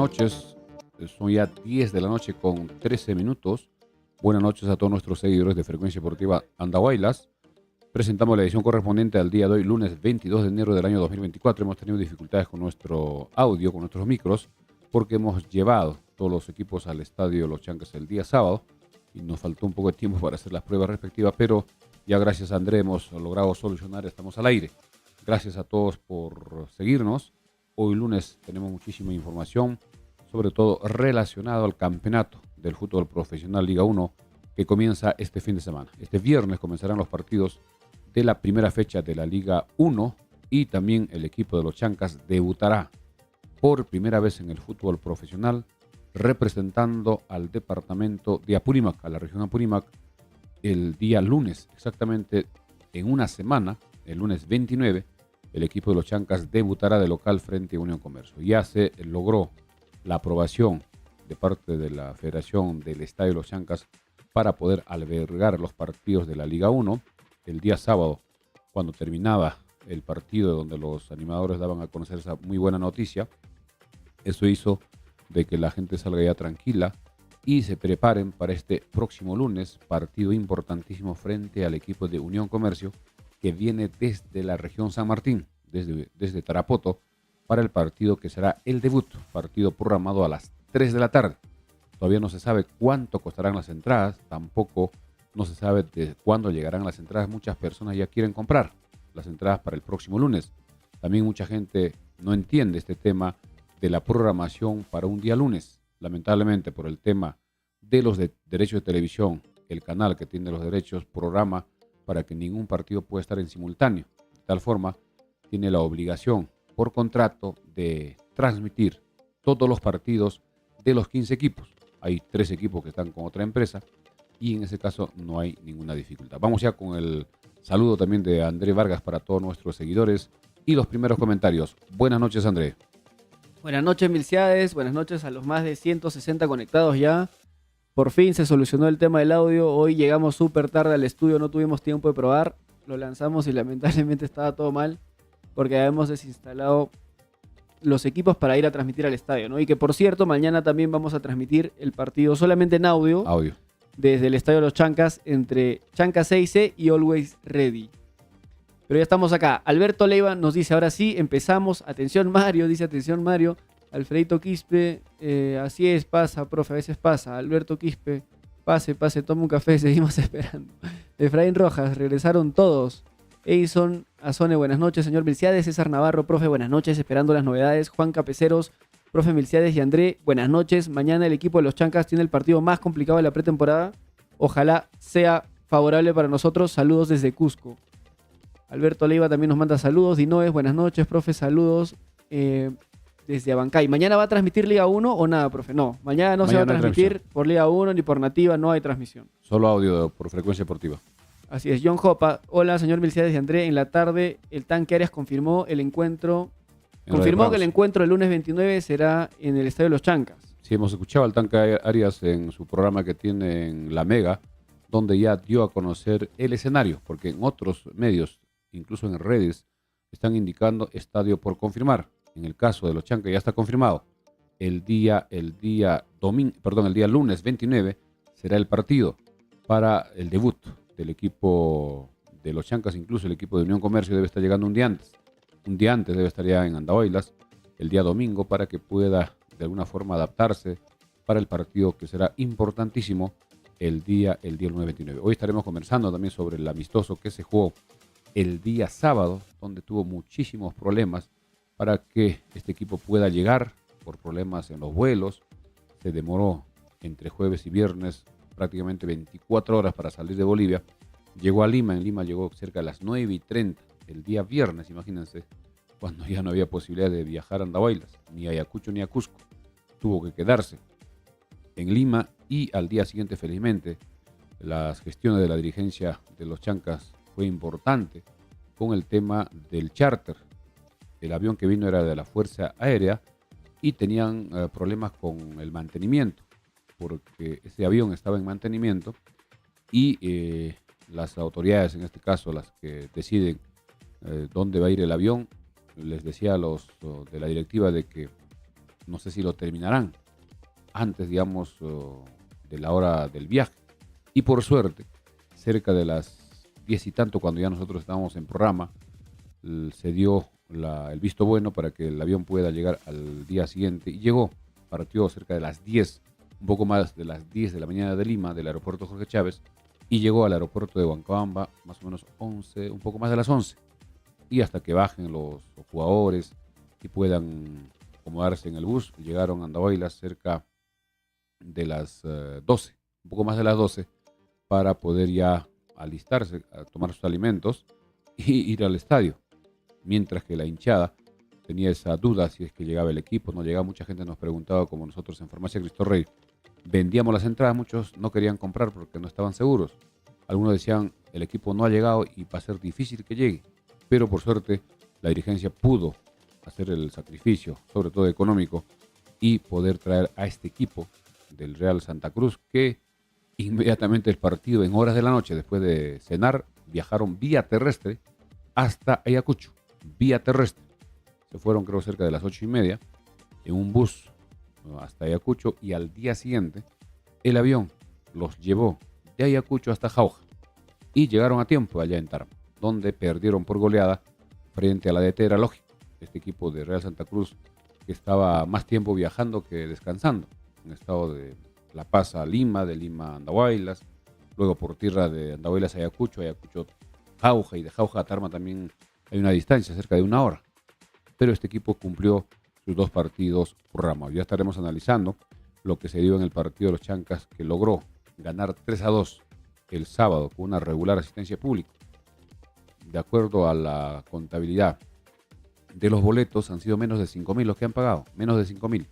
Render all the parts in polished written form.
noches. Son ya 10 de la noche con 13 minutos. Buenas noches a todos nuestros seguidores de Frecuencia Deportiva Andahuaylas. Presentamos la edición correspondiente al día de hoy, lunes 22 de enero del año 2024. Hemos tenido dificultades con nuestro audio, con nuestros micros, porque hemos llevado todos los equipos al estadio Los Chancas el día sábado y nos faltó un poco de tiempo para hacer las pruebas respectivas, pero ya gracias a André hemos logrado solucionar, estamos al aire. Gracias a todos por seguirnos. Hoy lunes tenemos muchísima información, sobre todo relacionado al campeonato del fútbol profesional Liga 1 que comienza este fin de semana. Este viernes comenzarán los partidos de la primera fecha de la Liga 1 y también el equipo de los Chancas debutará por primera vez en el fútbol profesional representando al departamento de Apurímac, a la región Apurímac, el día lunes, exactamente en una semana, el lunes 29, el equipo de los Chancas debutará de local frente a Unión Comercio. Ya se logró la aprobación de parte de la Federación del Estadio de los Chancas para poder albergar los partidos de la Liga 1. El día sábado, cuando terminaba el partido donde los animadores daban a conocer esa muy buena noticia, eso hizo de que la gente salga ya tranquila y se preparen para este próximo lunes, partido importantísimo frente al equipo de Unión Comercio, que viene desde la región San Martín, desde Tarapoto, para el partido que será el debut, partido programado a las 3 de la tarde. Todavía no se sabe cuánto costarán las entradas, tampoco no se sabe de cuándo llegarán las entradas. Muchas personas ya quieren comprar las entradas para el próximo lunes. También mucha gente no entiende este tema de la programación para un día lunes. Lamentablemente, por el tema de los derechos de televisión, el canal que tiene los derechos programa para que ningún partido pueda estar en simultáneo. De tal forma, tiene la obligación por contrato de transmitir todos los partidos de los 15 equipos. Hay 3 equipos que están con otra empresa y en ese caso no hay ninguna dificultad. Vamos ya con el saludo también de André Vargas para todos nuestros seguidores y los primeros comentarios. Buenas noches, André. Buenas noches, Milciades. Buenas noches a los más de 160 conectados ya. Por fin se solucionó el tema del audio. Hoy llegamos súper tarde al estudio, no tuvimos tiempo de probar. Lo lanzamos y lamentablemente estaba todo mal porque habíamos desinstalado los equipos para ir a transmitir al estadio, ¿no? Y que por cierto, mañana también vamos a transmitir el partido solamente en audio. Desde el estadio de los Chancas entre Chancas 6C y Always Ready. Pero ya estamos acá. Alberto Leiva nos dice, ahora sí, empezamos. Atención Mario, dice atención Mario. Alfredito Quispe, así es, pasa, profe, a veces pasa. Alberto Quispe, pase, toma un café, seguimos esperando. Efraín Rojas, regresaron todos. Eison Azone, buenas noches, señor Milciades. César Navarro, profe, buenas noches, esperando las novedades. Juan Capeceros, profe Milciades y André, buenas noches. Mañana el equipo de los Chancas tiene el partido más complicado de la pretemporada. Ojalá sea favorable para nosotros. Saludos desde Cusco. Alberto Leiva también nos manda saludos. Dinoes, buenas noches, profe, saludos desde Abancay. ¿Mañana va a transmitir Liga 1 o nada, profe? No, mañana no se va a transmitir por Liga 1 ni por Nativa, no hay transmisión. Solo audio por Frecuencia Deportiva. Así es, John Jopa. Hola, señor Milciades y André. En la tarde, el Tanque Arias confirmó el encuentro. Confirmó que el encuentro el lunes 29 será en el Estadio de los Chancas. Sí, hemos escuchado al Tanque Arias en su programa que tiene en La Mega, donde ya dio a conocer el escenario, porque en otros medios, incluso en redes, están indicando estadio por confirmar. En el caso de los Chancas ya está confirmado. El día lunes 29 será el partido para el debut del equipo de los Chancas. Incluso el equipo de Unión Comercio debe estar llegando un día antes. Un día antes debe estar ya en Andahuaylas el día domingo para que pueda de alguna forma adaptarse para el partido que será importantísimo el día lunes 29. Hoy estaremos conversando también sobre el amistoso que se jugó el día sábado, donde tuvo muchísimos problemas para que este equipo pueda llegar por problemas en los vuelos. Se demoró entre jueves y viernes prácticamente 24 horas para salir de Bolivia. Llegó a Lima, en Lima llegó cerca de las 9:30 el día viernes, imagínense, cuando ya no había posibilidad de viajar a Andahuaylas, ni a Ayacucho ni a Cusco. Tuvo que quedarse en Lima y al día siguiente, felizmente, las gestiones de la dirigencia de los Chancas fue importante con el tema del charter. El avión que vino era de la Fuerza Aérea y tenían problemas con el mantenimiento, porque ese avión estaba en mantenimiento y las autoridades, en este caso las que deciden dónde va a ir el avión, les decía a los de la directiva de que No sé si lo terminarán antes, digamos, de la hora del viaje. Y por suerte, cerca de las 10 y tanto, cuando ya nosotros estábamos en programa, se dio el visto bueno para que el avión pueda llegar al día siguiente. Y llegó, partió cerca de las 10, un poco más de las 10 de la mañana de Lima, del aeropuerto Jorge Chávez, y llegó al aeropuerto de Huancabamba, más o menos 11, un poco más de las 11. Y hasta que bajen los jugadores y puedan acomodarse en el bus, llegaron a Andahuaylas cerca de las 12, un poco más de las 12, para poder ya alistarse, a tomar sus alimentos y ir al estadio. Mientras que la hinchada tenía esa duda si es que llegaba el equipo, no llegaba. Mucha gente nos preguntaba, como nosotros en Farmacia Cristo Rey vendíamos las entradas, muchos no querían comprar porque no estaban seguros. Algunos decían, el equipo no ha llegado y va a ser difícil que llegue. Pero por suerte la dirigencia pudo hacer el sacrificio, sobre todo económico, y poder traer a este equipo del Real Santa Cruz, que inmediatamente el partido, en horas de la noche, después de cenar, viajaron vía terrestre hasta Ayacucho, vía terrestre. Se fueron, creo, cerca de las 8:30 en un bus hasta Ayacucho, y al día siguiente el avión los llevó de Ayacucho hasta Jauja y llegaron a tiempo allá en Tarma, donde perdieron por goleada frente a la DT. Era lógico, este equipo de Real Santa Cruz, que estaba más tiempo viajando que descansando, en estado de La Paz a Lima, de Lima a Andahuaylas, luego por tierra de Andahuaylas a Ayacucho, Ayacucho Jauja, y de Jauja a Tarma también hay una distancia cerca de 1 hora. Pero este equipo cumplió sus 2 partidos por rama. Ya estaremos analizando lo que se dio en el partido de los Chancas, que logró ganar 3-2 el sábado con una regular asistencia pública. De acuerdo a la contabilidad de los boletos, han sido menos de 5.000 los que han pagado, menos de 5.000.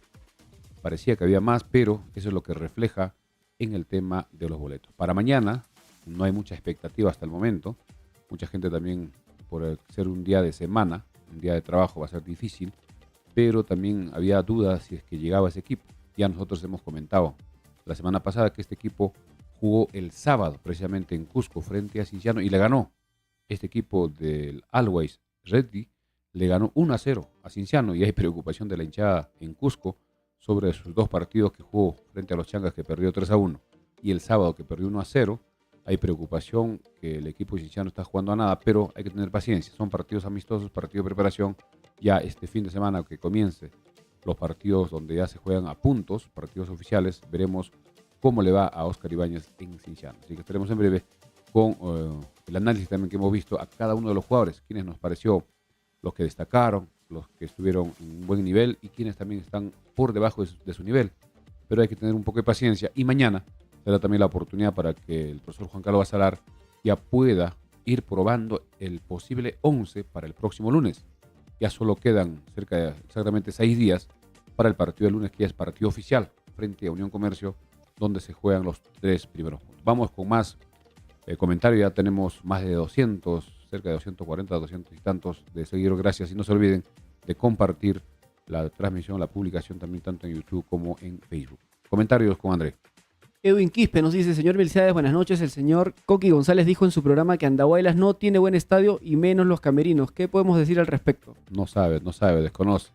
Parecía que había más, pero eso es lo que refleja en el tema de los boletos. Para mañana no hay mucha expectativa hasta el momento. Mucha gente también, por ser un día de semana, un día de trabajo, va a ser difícil, pero también había dudas si es que llegaba ese equipo. Ya nosotros hemos comentado la semana pasada que este equipo jugó el sábado precisamente en Cusco frente a Cienciano y le ganó. Este equipo del Always Ready le ganó 1-0 a Cienciano, y hay preocupación de la hinchada en Cusco sobre sus 2 partidos que jugó frente a los Chancas, que perdió 3-1, y el sábado, que perdió 1-0. Hay preocupación que el equipo cienciano está jugando a nada, pero hay que tener paciencia. Son partidos amistosos, partidos de preparación. Ya este fin de semana que comience los partidos donde ya se juegan a puntos, partidos oficiales, veremos cómo le va a Óscar Ibáñez en Cienciano. Así que estaremos en breve con el análisis también que hemos visto a cada uno de los jugadores, quienes nos pareció los que destacaron, los que estuvieron en un buen nivel y quienes también están por debajo de su nivel. Pero hay que tener un poco de paciencia, y mañana será también la oportunidad para que el profesor Juan Carlos Basalar ya pueda ir probando el posible 11 para el próximo lunes. Ya solo quedan cerca de exactamente 6 días para el partido del lunes, que ya es partido oficial frente a Unión Comercio, donde se juegan los 3 primeros puntos. Vamos con más comentarios. Ya tenemos más de 200, cerca de 240, 200 y tantos de seguidores. Gracias, y no se olviden de compartir la transmisión, la publicación también, tanto en YouTube como en Facebook. Comentarios con André. Edwin Quispe nos dice: señor Milciades, buenas noches. El señor Coqui González dijo en su programa que Andahuaylas no tiene buen estadio y menos los camerinos. ¿Qué podemos decir al respecto? No sabe, desconoce.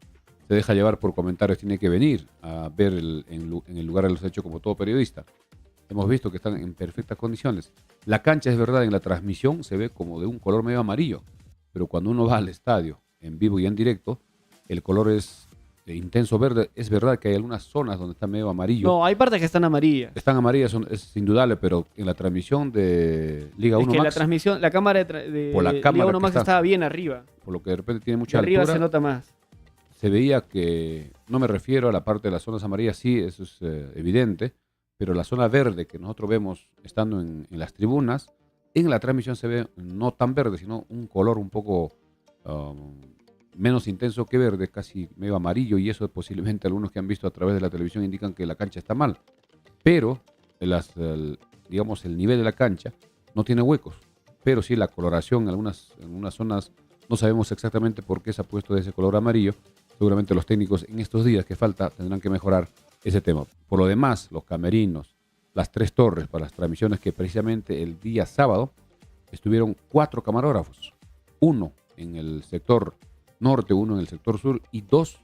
Se deja llevar por comentarios. Tiene que venir a ver en el lugar de los hechos, como todo periodista. Hemos visto que están en perfectas condiciones. La cancha, es verdad, en la transmisión se ve como de un color medio amarillo, pero cuando uno va al estadio en vivo y en directo, el color es intenso verde. Es verdad que hay algunas zonas donde está medio amarillo. No, hay partes que están amarillas. Están amarillas, es indudable, pero en la transmisión de Liga 1 Es que Max, la transmisión, la cámara de por la Liga cámara 1 Max está, estaba bien arriba. por lo que de repente tiene De mucha arriba altura, se nota más. se veía que, no me refiero a la parte de las zonas amarillas, sí, eso es evidente, pero la zona verde que nosotros vemos estando en las tribunas, en la transmisión se ve no tan verde, sino un color un poco menos intenso que verde, casi medio amarillo, y eso posiblemente algunos que han visto a través de la televisión indican que la cancha está mal. Pero, digamos, el nivel de la cancha no tiene huecos, pero sí la coloración en algunas zonas no sabemos exactamente por qué se ha puesto de ese color amarillo. Seguramente los técnicos en estos días que falta tendrán que mejorar ese tema. Por lo demás, los camerinos, las 3 torres para las transmisiones, que precisamente el día sábado estuvieron 4 camarógrafos, 1 en el sector norte, 1 en el sector sur y 2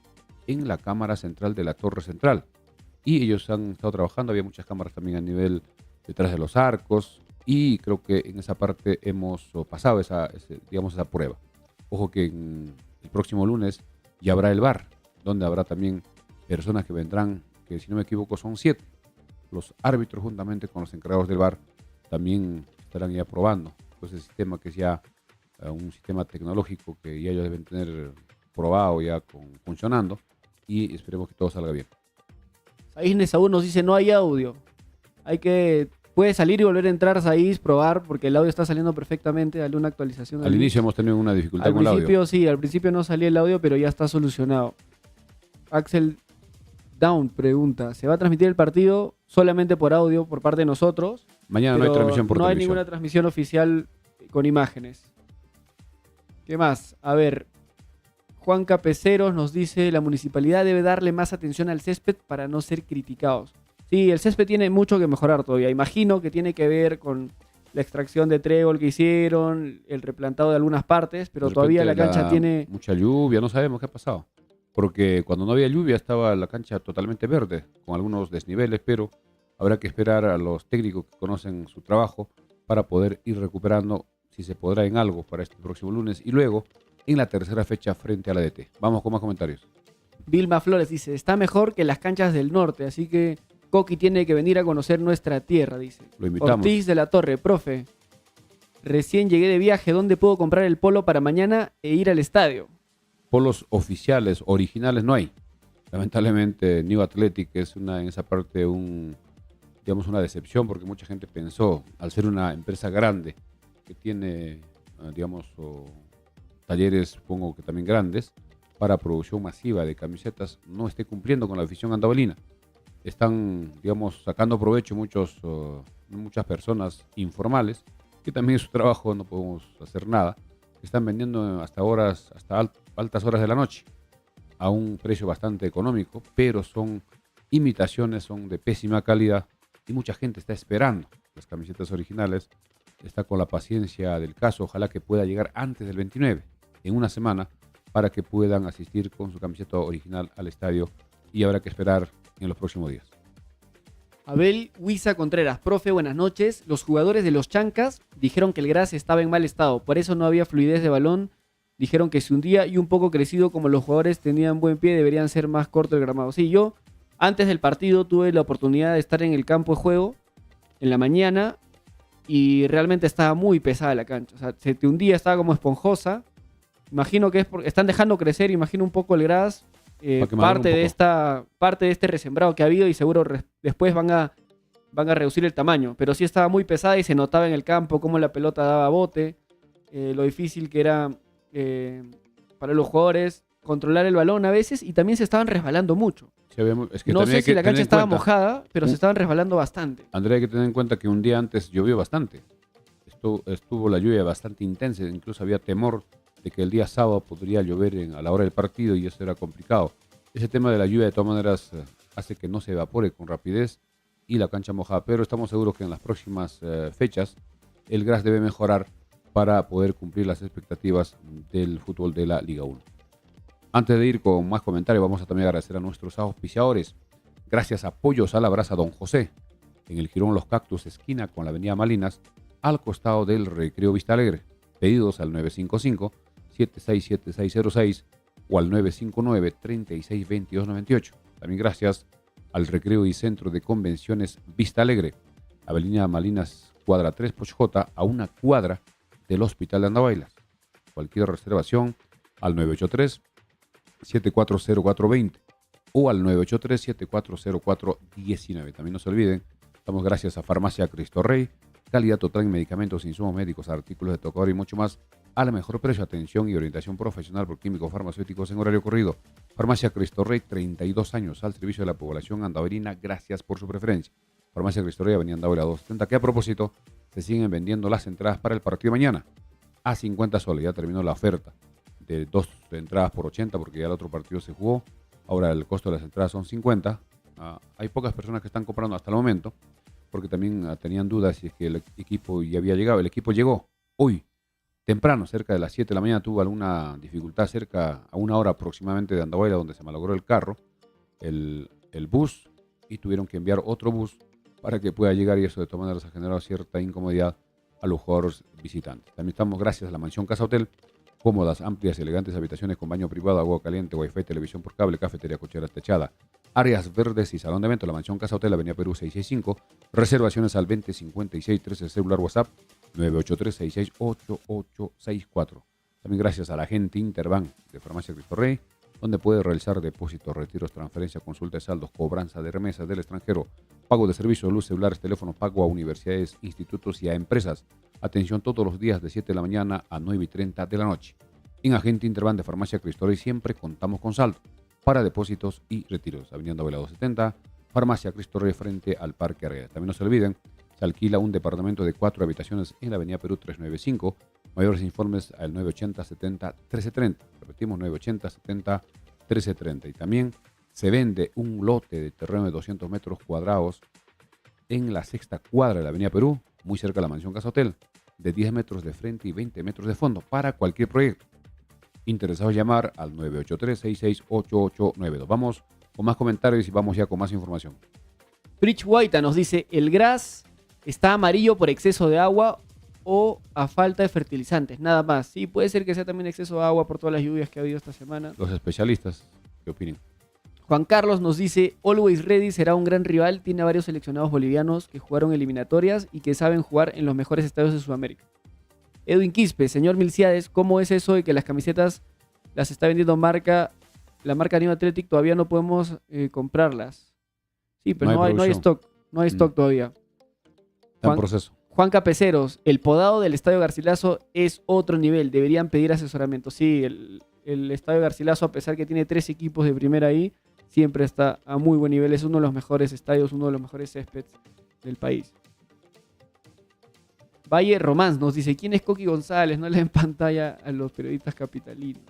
en la cámara central de la torre central. Y ellos han estado trabajando, había muchas cámaras también a nivel detrás de los arcos, y creo que en esa parte hemos pasado esa prueba. Ojo que el próximo lunes ya habrá el VAR, donde habrá también personas que vendrán, que si no me equivoco son 7. Los árbitros juntamente con los encargados del VAR también estarán ya probando ese sistema, que es ya un sistema tecnológico que ya ellos deben tener probado ya funcionando, y esperemos que todo salga bien. Saiz Saúl nos dice: no hay audio. Puede salir y volver a entrar, Saiz, probar, porque el audio está saliendo perfectamente. Dale una actualización. Al inicio hemos tenido una dificultad con el audio. Sí, al principio no salía el audio, pero ya está solucionado. Axel Down pregunta: ¿se va a transmitir el partido solamente por audio por parte de nosotros? Mañana no hay transmisión por televisión. No hay ninguna transmisión oficial con imágenes. ¿Qué más? A ver, Juan Capeceros nos dice: la municipalidad debe darle más atención al césped para no ser criticados. Sí, el césped tiene mucho que mejorar todavía. Imagino que tiene que ver con la extracción de trébol que hicieron, el replantado de algunas partes, pero todavía la cancha tiene... mucha lluvia, no sabemos qué ha pasado. Porque cuando no había lluvia estaba la cancha totalmente verde, con algunos desniveles, pero habrá que esperar a los técnicos que conocen su trabajo para poder ir recuperando, si se podrá, en algo para este próximo lunes, y luego en la tercera fecha frente a la DT. Vamos con más comentarios. Vilma Flores dice: está mejor que las canchas del norte, así que Coqui tiene que venir a conocer nuestra tierra, dice. Lo invitamos. Ortiz de la Torre: profe, recién llegué de viaje, ¿dónde puedo comprar el polo para mañana e ir al estadio? Polos oficiales, originales, no hay. Lamentablemente, New Athletic es en esa parte una decepción, porque mucha gente pensó, al ser una empresa grande que tiene, talleres, supongo que también grandes, para producción masiva de camisetas, no esté cumpliendo con la afición andahuelina. Están, sacando provecho muchas personas informales, que también es su trabajo, no podemos hacer nada. Están vendiendo hasta altas horas de la noche, a un precio bastante económico, pero son imitaciones, son de pésima calidad, y mucha gente está esperando las camisetas originales, está con la paciencia del caso. Ojalá que pueda llegar antes del 29, en una semana, para que puedan asistir con su camiseta original al estadio, y habrá que esperar en los próximos días. Abel Huiza Contreras: profe, buenas noches. Los jugadores de los Chancas dijeron que el gras estaba en mal estado, por eso no había fluidez de balón. Dijeron que se hundía y un poco crecido, como los jugadores tenían buen pie, deberían ser más corto el gramado. Sí, yo antes del partido tuve la oportunidad de estar en el campo de juego en la mañana y realmente estaba muy pesada la cancha. O sea, se te hundía, estaba como esponjosa. Imagino que es porque están dejando crecer, imagino un poco el gras. Parte de este resembrado que ha habido, y seguro después van a reducir el tamaño, pero sí estaba muy pesada y se notaba en el campo cómo la pelota daba bote, lo difícil que era para los jugadores controlar el balón a veces, y también se estaban resbalando mucho. Sí, es que no sé si la cancha estaba mojada, pero se estaban resbalando bastante. Andrea, hay que tener en cuenta que un día antes llovió bastante, estuvo la lluvia bastante intensa, incluso había temor de que el día sábado podría llover a la hora del partido, y eso era complicado. Ese tema de la lluvia de todas maneras hace que no se evapore con rapidez y la cancha mojada, pero estamos seguros que en las próximas fechas el gras debe mejorar para poder cumplir las expectativas del fútbol de la Liga 1. Antes de ir con más comentarios, vamos a también agradecer a nuestros auspiciadores. Gracias a Pollos a la Brasa Don José, en el Jirón Los Cactus, esquina con la avenida Malinas, al costado del Recreo Vista Alegre. Pedidos al 955-767606 o al 959-362298. También gracias al Recreo y Centro de Convenciones Vista Alegre, avenida Malinas, cuadra 3 Pochjota, a una cuadra del Hospital de Andahuaylas. Cualquier reservación al 983-740420 o al 983-740419. También no se olviden, estamos gracias a Farmacia Cristo Rey, calidad total en medicamentos, insumos médicos, artículos de tocador y mucho más, a la mejor precio, atención y orientación profesional por químicos farmacéuticos en horario corrido. Farmacia Cristo Rey, 32 años al servicio de la población andahuelina. Gracias por su preferencia. Farmacia Cristo Rey, avenida Andahuela 270, que a propósito se siguen vendiendo las entradas para el partido de mañana a 50 soles. Ya terminó la oferta de 2 entradas por 80, porque ya el otro partido se jugó. Ahora el costo de las entradas son 50. Hay pocas personas que están comprando hasta el momento, porque también tenían dudas si es que el equipo ya había llegado. El equipo llegó hoy temprano, cerca de las 7 de la mañana, tuvo alguna dificultad cerca a 1 hora aproximadamente de Andahuayla, donde se malogró el carro, el bus, y tuvieron que enviar otro bus para que pueda llegar, y eso de todas maneras ha generado cierta incomodidad a los jugadores visitantes. También estamos gracias a la Mansión Casa Hotel, cómodas, amplias y elegantes habitaciones con baño privado, agua caliente, wifi, televisión por cable, cafetería, cochera techada, áreas verdes y salón de eventos. La Mansión Casa Hotel, Avenida Perú 665, reservaciones al 205613, celular WhatsApp 983-668864. También gracias a la gente Interbank de Farmacia Cristo Rey, donde puede realizar depósitos, retiros, transferencias, consulta de saldos, cobranza de remesas del extranjero, pago de servicios, luz, celulares, teléfonos, pago a universidades, institutos y a empresas. Atención todos los días de 7 de la mañana a 9:30 de la noche. En Agente Interbank de Farmacia Cristo Rey siempre contamos con saldo para depósitos y retiros. Avenida Andahuayla 270, Farmacia Cristo Rey frente al Parque Arraya. También no se olviden, se alquila un departamento de 4 habitaciones en la Avenida Perú 395. Mayores informes al 980-70-1330. Repetimos, 980-70-1330. Y también se vende un lote de terreno de 200 metros cuadrados en la sexta cuadra de la Avenida Perú, muy cerca de la Mansión Casa Hotel, de 10 metros de frente y 20 metros de fondo para cualquier proyecto. Interesados llamar al 983-668892. Vamos con más comentarios y vamos ya con más información. Rich Guaita nos dice, el gras está amarillo por exceso de agua o a falta de fertilizantes, nada más. Sí, puede ser que sea también exceso de agua por todas las lluvias que ha habido esta semana. Los especialistas, ¿qué opinan? Juan Carlos nos dice, Always Ready será un gran rival, tiene varios seleccionados bolivianos que jugaron eliminatorias y que saben jugar en los mejores estadios de Sudamérica. Edwin Quispe, señor Milciades, ¿cómo es eso de que las camisetas las está vendiendo la marca New Athletic? Todavía no podemos comprarlas. Sí, pero no hay stock, no hay stock todavía. Está en proceso. Juan Capeceros, el podado del Estadio Garcilaso es otro nivel, deberían pedir asesoramiento. Sí, el Estadio Garcilaso, a pesar que tiene 3 equipos de primera ahí, siempre está a muy buen nivel. Es uno de los mejores estadios, uno de los mejores céspedes del país. Valle Román nos dice, ¿quién es Coqui González? No le den pantalla a los periodistas capitalinos.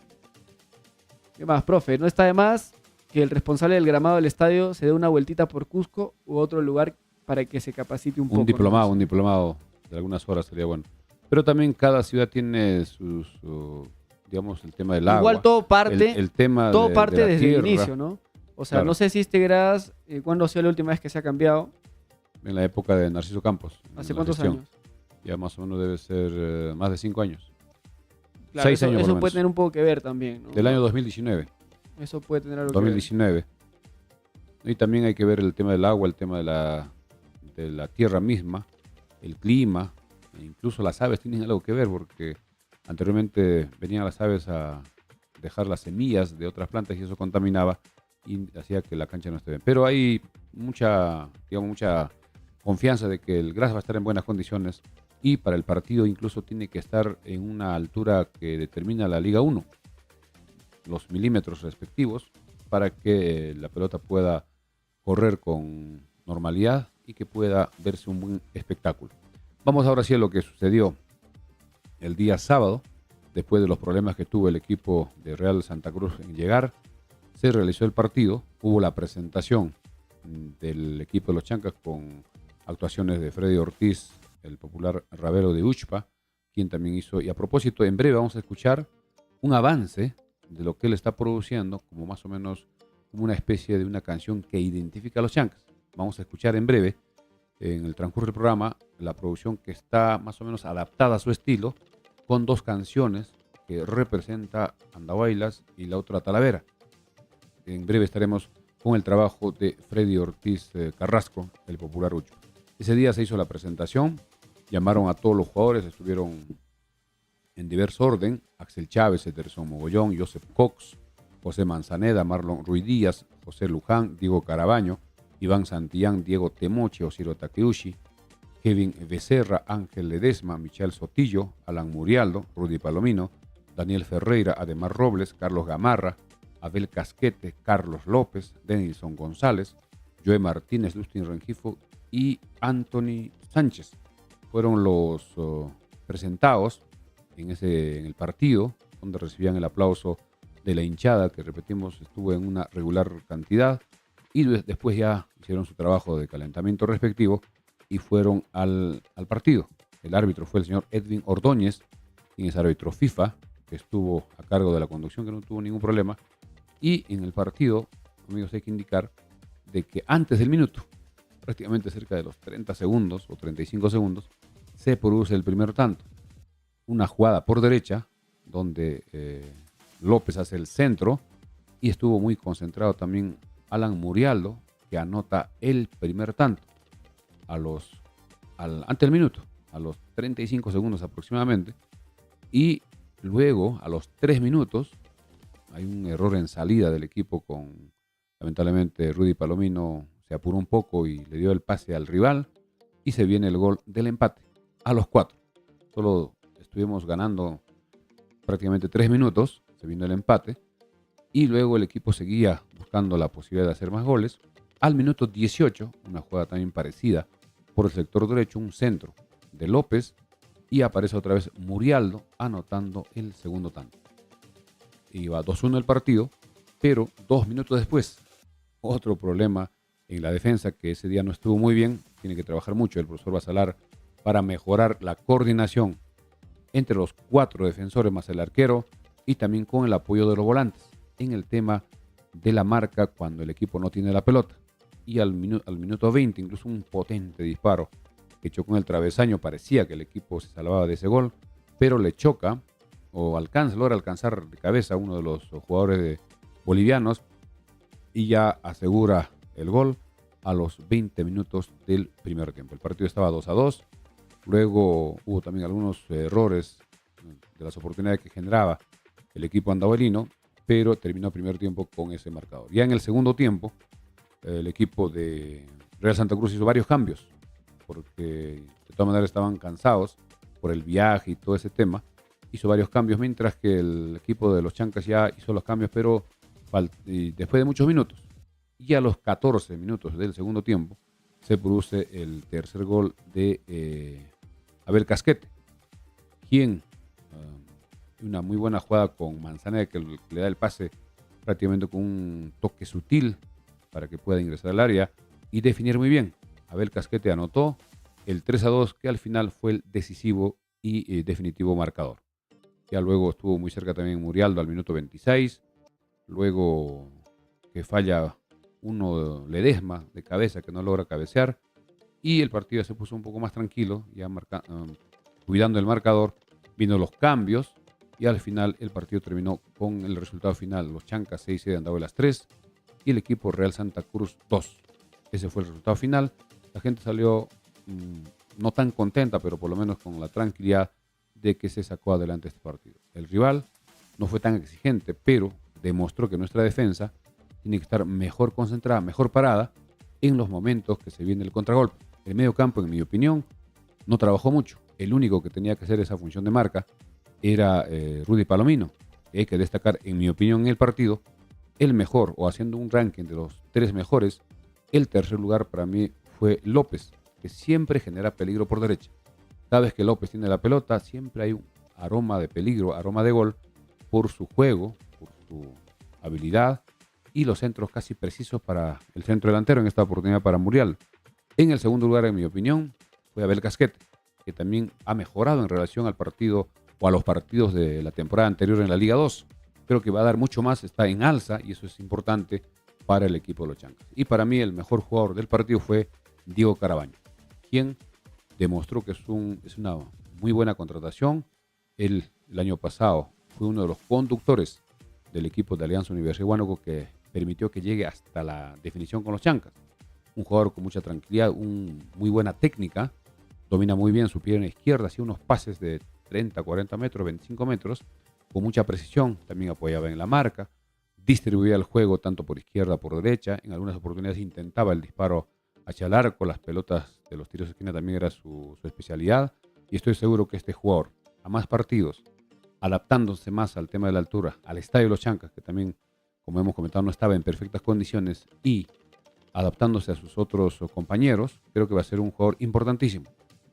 ¿Qué más, profe? No está de más que el responsable del gramado del estadio se dé una vueltita por Cusco u otro lugar para que se capacite un poco. Un diplomado de algunas horas sería bueno. Pero también cada ciudad tiene sus, digamos, el tema del agua. Igual todo parte, el tema todo de parte la desde tierra. el inicio, ¿no? O sea, Claro. no sé si este gras, ¿cuándo ha sido la última vez que se ha cambiado? En la época de Narciso Campos. ¿Hace en la cuántos gestión. años? Ya más o menos debe ser más de 5 años. Claro, 6 años por lo eso menos. puede tener un poco que ver también, ¿no? Del año 2019. Eso puede tener algo 2019. Y también hay que ver el tema del agua, el tema de la tierra misma, el clima, e incluso las aves tienen algo que ver, porque anteriormente venían las aves a dejar las semillas de otras plantas y eso contaminaba y hacía que la cancha no esté bien. Pero hay mucha confianza de que el Gras va a estar en buenas condiciones y para el partido incluso tiene que estar en una altura que determina la Liga 1, los milímetros respectivos, para que la pelota pueda correr con normalidad y que pueda verse un buen espectáculo. Vamos ahora sí a lo que sucedió el día sábado, después de los problemas que tuvo el equipo de Real Santa Cruz en llegar. Se realizó el partido, hubo la presentación del equipo de los Chancas con actuaciones de Freddy Ortiz, el popular rabero de Uchpa, quien también hizo, y a propósito, en breve vamos a escuchar un avance de lo que él está produciendo, como más o menos como una especie de una canción que identifica a los Chancas. Vamos a escuchar en breve, en el transcurso del programa, la producción que está más o menos adaptada a su estilo, con 2 canciones que representa Andahuaylas y la otra Talavera. En breve estaremos con el trabajo de Freddy Ortiz Carrasco, el popular Ucho. Ese día se hizo la presentación, llamaron a todos los jugadores, estuvieron en diverso orden: Axel Chávez, Ederson Mogollón, Joseph Cox, José Manzaneda, Marlon Ruiz Díaz, José Luján, Diego Carabaño, Iván Santillán, Diego Temoche, Osiro Takeuchi, Kevin Becerra, Ángel Ledesma, Michel Sotillo, Alan Murialdo, Rudy Palomino, Daniel Ferreira, Ademar Robles, Carlos Gamarra, Abel Casquete, Carlos López, Denilson González, Joe Martínez, Lustin Rengifo y Anthony Sánchez. Fueron los presentados en el partido, donde recibían el aplauso de la hinchada, que repetimos estuvo en una regular cantidad, y después ya hicieron su trabajo de calentamiento respectivo y fueron al partido. El árbitro fue el señor Edwin Ordóñez, quien es árbitro FIFA, que estuvo a cargo de la conducción, que no tuvo ningún problema. Y en el partido, amigos, hay que indicar de que antes del minuto, prácticamente cerca de los 30 segundos o 35 segundos, se produce el primer tanto. Una jugada por derecha, donde López hace el centro y estuvo muy concentrado también Alan Murialdo, que anota el primer tanto ante el minuto, a los 35 segundos aproximadamente. Y luego, a los 3 minutos, hay un error en salida del equipo lamentablemente, Rudy Palomino se apuró un poco y le dio el pase al rival y se viene el gol del empate a los 4. Solo estuvimos ganando prácticamente 3 minutos, se vino el empate y luego el equipo seguía buscando la posibilidad de hacer más goles. Al minuto 18, una jugada también parecida por el sector derecho, un centro de López y aparece otra vez Murialdo anotando el segundo tanto. Iba 2-1 el partido, pero 2 minutos después, otro problema en la defensa que ese día no estuvo muy bien. Tiene que trabajar mucho el profesor Basalar para mejorar la coordinación entre los 4 defensores más el arquero y también con el apoyo de los volantes en el tema de la marca cuando el equipo no tiene la pelota. Y al minuto 20, incluso un potente disparo que chocó en el travesaño, parecía que el equipo se salvaba de ese gol, pero le choca o logra alcanzar de cabeza a uno de los jugadores bolivianos y ya asegura el gol a los 20 minutos del primer tiempo. El partido estaba 2-2. Luego hubo también algunos errores de las oportunidades que generaba el equipo andahuelino, pero terminó el primer tiempo con ese marcador. Ya en el segundo tiempo, el equipo de Real Santa Cruz hizo varios cambios, porque de todas maneras estaban cansados por el viaje y todo ese tema. Hizo varios cambios, mientras que el equipo de los Chancas ya hizo los cambios, pero después de muchos minutos. Y a los 14 minutos del segundo tiempo se produce el tercer gol de Abel Casquete, quien una muy buena jugada con Manzanera, que le da el pase prácticamente con un toque sutil para que pueda ingresar al área y definir muy bien. Abel Casquete anotó el 3-2, que al final fue el decisivo y definitivo marcador. Ya luego estuvo muy cerca también Murialdo al minuto 26. Luego que falla uno Ledesma de cabeza, que no logra cabecear. Y el partido se puso un poco más tranquilo, ya cuidando el marcador. Vino los cambios y al final el partido terminó con el resultado final. Los Chancas 6 de Andahuelas 3 y el equipo Real Santa Cruz 2. Ese fue el resultado final. La gente salió no tan contenta, pero por lo menos con la tranquilidad de que se sacó adelante este partido. El rival no fue tan exigente, pero demostró que nuestra defensa tiene que estar mejor concentrada, mejor parada en los momentos que se viene el contragolpe. El medio campo, en mi opinión, no trabajó mucho. El único que tenía que hacer esa función de marca era Rudy Palomino. Y hay que destacar, en mi opinión, en el partido, el mejor, o haciendo un ranking de los 3 mejores, el tercer lugar para mí fue López, que siempre genera peligro por derecha. Cada vez que López tiene la pelota, siempre hay un aroma de peligro, aroma de gol, por su juego, por su habilidad y los centros casi precisos para el centro delantero, en esta oportunidad para Muriel. En el segundo lugar, en mi opinión, fue Abel Casquete, que también ha mejorado en relación al partido o a los partidos de la temporada anterior en la Liga 2. Creo que va a dar mucho más, está en alza y eso es importante para el equipo de los Chancas. Y para mí el mejor jugador del partido fue Diego Carabaño, quien demostró que es una muy buena contratación. Él, el año pasado, fue uno de los conductores del equipo de Alianza Universidad de Huánuco que permitió que llegue hasta la definición con los Chancas. Un jugador con mucha tranquilidad, muy buena técnica, domina muy bien su pierna izquierda, hacía unos pases de 30, 40 metros, 25 metros, con mucha precisión, también apoyaba en la marca, distribuía el juego tanto por izquierda como por derecha, en algunas oportunidades intentaba el disparo hacia el arco, las pelotas de los tiros de esquina también era su especialidad, y estoy seguro que este jugador, a más partidos, adaptándose más al tema de la altura, al estadio de los Chancas, que también, como hemos comentado, no estaba en perfectas condiciones, y adaptándose a sus otros compañeros, creo que va a ser un jugador importantísimo.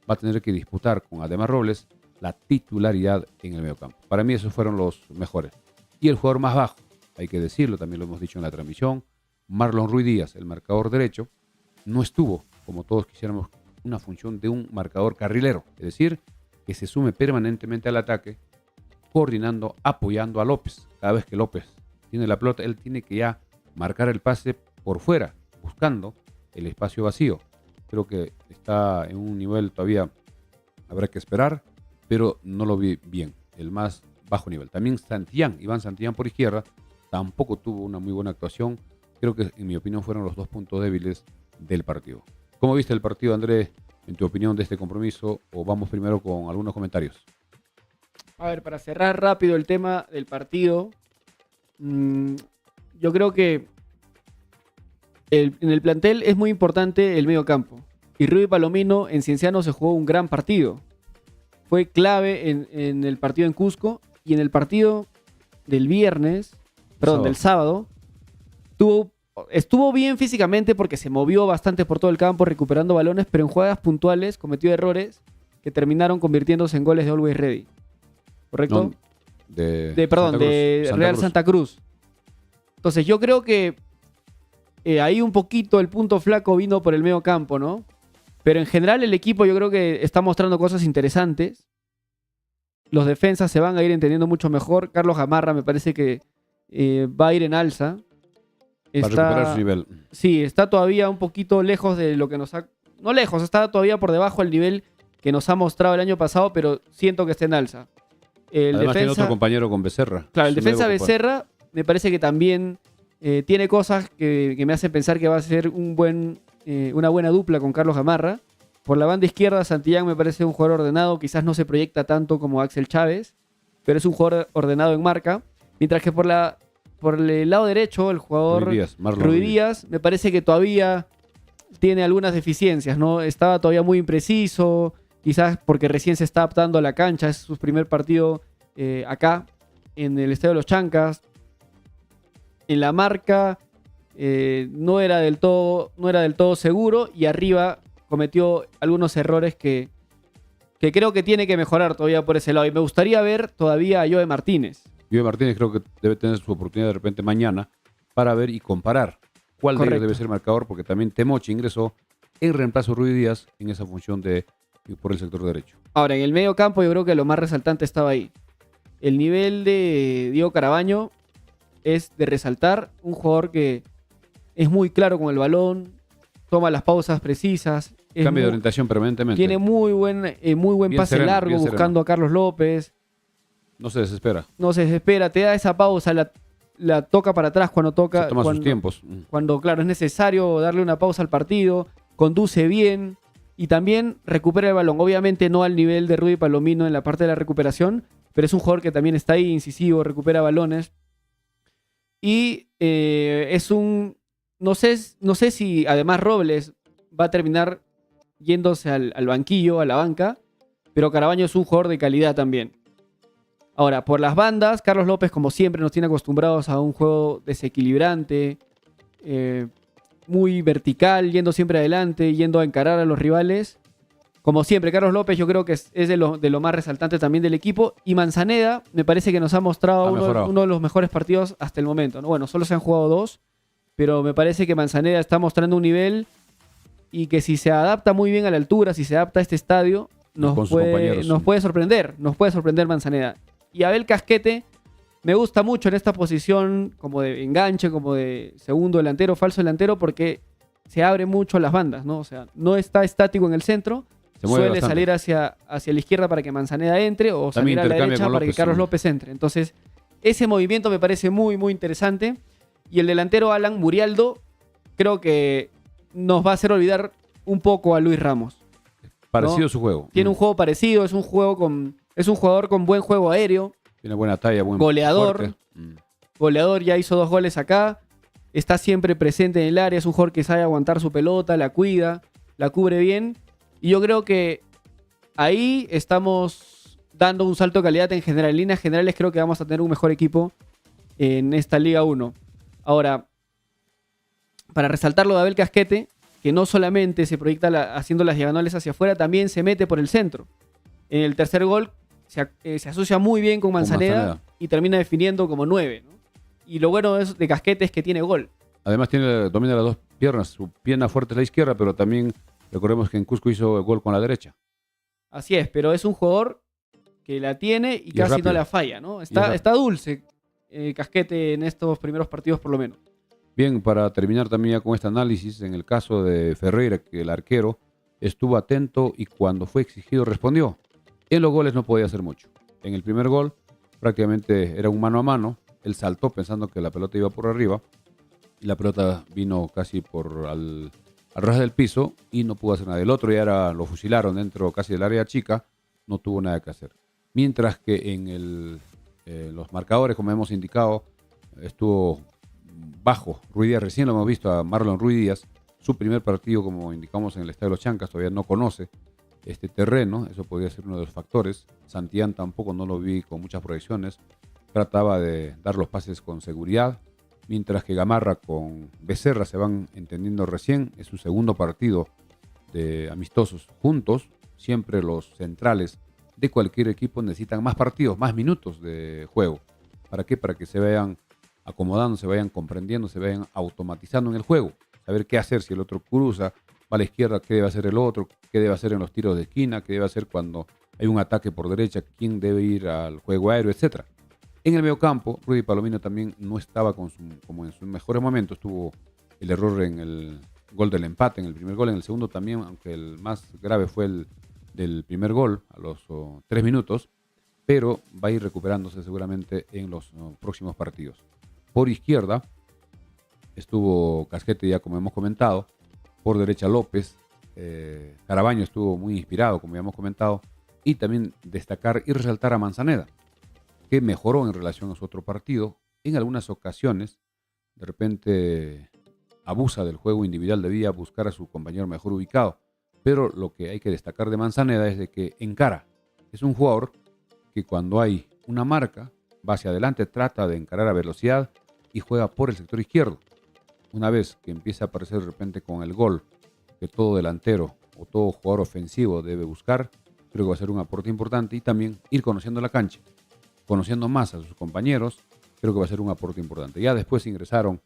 Va a tener que disputar con Ademar Robles la titularidad en el mediocampo. Para mí esos fueron los mejores. Y el jugador más bajo, hay que decirlo, también lo hemos dicho en la transmisión, Marlon Ruiz Díaz, el marcador derecho, no estuvo, como todos quisiéramos, una función de un marcador carrilero, es decir, que se sume permanentemente al ataque coordinando, apoyando a López. Cada vez que López tiene la pelota, él tiene que ya marcar el pase por fuera, buscando el espacio vacío. Creo que está en un nivel todavía, habrá que esperar, pero no lo vi bien, el más bajo nivel. También Iván Santillán por izquierda, tampoco tuvo una muy buena actuación. Creo que, en mi opinión, fueron los dos puntos débiles del partido. ¿Cómo viste el partido, Andrés, en tu opinión de este compromiso? O vamos primero con algunos comentarios. A ver, para cerrar rápido el tema del partido, yo creo que en el plantel es muy importante el medio campo. Y Rudy Palomino en Cienciano se jugó un gran partido. Fue clave en el partido en Cusco y en el partido del del sábado, estuvo bien físicamente porque se movió bastante por todo el campo recuperando balones, pero en jugadas puntuales cometió errores que terminaron convirtiéndose en goles de Always Ready. ¿Correcto? No, de Real Santa Cruz. Entonces yo creo que ahí un poquito el punto flaco vino por el medio campo, ¿no? Pero en general el equipo yo creo que está mostrando cosas interesantes. Los defensas se van a ir entendiendo mucho mejor. Carlos Gamarra me parece que va a ir en alza. Para recuperar su nivel. Sí, está todavía un poquito lejos de lo que nos ha... No lejos, está todavía por debajo del nivel que nos ha mostrado el año pasado, pero siento que está en alza. Además tiene otro compañero con Becerra. Claro, el defensa Becerra me parece que también tiene cosas que me hacen pensar que va a ser una buena dupla con Carlos Gamarra. Por la banda izquierda, Santillán me parece un jugador ordenado. Quizás no se proyecta tanto como Axel Chávez, pero es un jugador ordenado en marca. Mientras que por el lado derecho, el jugador Ruiz Díaz, me parece que todavía tiene algunas deficiencias, ¿no? Estaba todavía muy impreciso, quizás porque recién se está adaptando a la cancha. Es su primer partido acá, en el Estadio de los Chancas. En la marca no era del todo seguro y arriba cometió algunos errores que creo que tiene que mejorar todavía por ese lado. Y me gustaría ver todavía a Joe Martínez. Joe Martínez creo que debe tener su oportunidad de repente mañana para ver y comparar cuál de ellos debe ser el marcador, porque también Temochi ingresó en reemplazo de Ruiz Díaz en esa función por el sector derecho. Ahora, en el medio campo yo creo que lo más resaltante estaba ahí. El nivel de Diego Carabaño es de resaltar, un jugador que es muy claro con el balón, toma las pausas precisas. Cambio de orientación permanentemente. Tiene muy buen pase sereno, largo, buscando a Carlos López. No se desespera. No se desespera, te da esa pausa, la toca para atrás cuando toca. Se toma sus tiempos. Cuando, claro, es necesario darle una pausa al partido, conduce bien y también recupera el balón. Obviamente no al nivel de Rudy Palomino en la parte de la recuperación, pero es un jugador que también está ahí, incisivo, recupera balones. Y no sé si además Robles va a terminar yéndose al banquillo, a la banca, pero Carabaño es un jugador de calidad también. Ahora, por las bandas, Carlos López, como siempre, nos tiene acostumbrados a un juego desequilibrante, muy vertical, yendo siempre adelante, yendo a encarar a los rivales. Como siempre, Carlos López yo creo que es de lo más resaltante también del equipo. Y Manzaneda me parece que nos ha mostrado uno de los mejores partidos hasta el momento, ¿no? Bueno, solo se han jugado 2, pero me parece que Manzaneda está mostrando un nivel y que si se adapta muy bien a la altura, si se adapta a este estadio, nos puede sorprender Manzaneda. Y Abel Casquete me gusta mucho en esta posición como de enganche, como de segundo delantero, falso delantero, porque se abre mucho las bandas, ¿no? O sea, no está estático en el centro, suele salir hacia la izquierda para que Manzaneda entre o salir a la derecha para que Carlos López entre. Entonces, ese movimiento me parece muy, muy interesante. Y el delantero Alan Murialdo creo que nos va a hacer olvidar un poco a Luis Ramos. Parecido, ¿no? Su juego. Tiene un juego parecido, es un jugador con buen juego aéreo. Tiene buena talla, buen goleador. Goleador, ya hizo 2 goles acá. Está siempre presente en el área, es un jugador que sabe aguantar su pelota, la cuida, la cubre bien. Y yo creo que ahí estamos dando un salto de calidad en general. En líneas generales creo que vamos a tener un mejor equipo en esta Liga 1. Ahora, para resaltar lo de Abel Casquete, que no solamente se proyecta haciendo las diagonales hacia afuera, también se mete por el centro. En el tercer gol se asocia muy bien con Manzaneda y termina definiendo como 9, ¿no? Y lo bueno de Casquete es que tiene gol. Además domina las 2 piernas, su pierna fuerte es la izquierda, pero también recordemos que en Cusco hizo el gol con la derecha. Así es, pero es un jugador que la tiene y Y casi rápido. no la falla, ¿no? Y rápido. Está dulce Casquete en estos primeros partidos por lo menos. Bien, para terminar también ya con este análisis, en el caso de Ferreira, que el arquero estuvo atento y cuando fue exigido respondió. En los goles no podía hacer mucho. En el primer gol prácticamente era un mano a mano. Él saltó pensando que la pelota iba por arriba y la pelota vino casi por al ras del piso y no pudo hacer nada. El otro ya lo fusilaron dentro casi del área chica, no tuvo nada que hacer. Mientras que en los marcadores, como hemos indicado, estuvo bajo Ruiz Díaz. Recién lo hemos visto a Marlon Ruiz Díaz. Su primer partido, como indicamos, en el Estadio de los Chancas, todavía no conoce este terreno. Eso podría ser uno de los factores. Santillán tampoco no lo vi con muchas proyecciones. Trataba de dar los pases con seguridad. Mientras que Gamarra con Becerra se van entendiendo recién. Es su segundo partido de amistosos juntos. Siempre los centrales de cualquier equipo necesitan más partidos, más minutos de juego. ¿Para qué? Para que se vayan acomodando, se vayan comprendiendo, se vayan automatizando en el juego. Saber qué hacer si el otro cruza, va a la izquierda, qué debe hacer el otro, qué debe hacer en los tiros de esquina, qué debe hacer cuando hay un ataque por derecha, quién debe ir al juego aéreo, etc. En el mediocampo, Rudy Palomino también no estaba como en sus mejores momentos. Tuvo el error en el gol del empate, en el primer gol, en el segundo también, aunque el más grave fue el del primer gol a los 3 minutos, pero va a ir recuperándose seguramente en los próximos partidos. Por izquierda estuvo Casquete, ya como hemos comentado. Por derecha López. Carabaño estuvo muy inspirado, como ya hemos comentado. Y también destacar y resaltar a Manzaneda, que mejoró en relación a su otro partido. En algunas ocasiones, de repente, abusa del juego individual, debía buscar a su compañero mejor ubicado. Pero lo que hay que destacar de Manzaneda es de que encara. Es un jugador que cuando hay una marca, va hacia adelante, trata de encarar a velocidad y juega por el sector izquierdo. Una vez que empieza a aparecer de repente con el gol que todo delantero o todo jugador ofensivo debe buscar, creo que va a ser un aporte importante y también ir conociendo la cancha, conociendo más a sus compañeros, creo que va a ser un aporte importante. Ya después ingresaron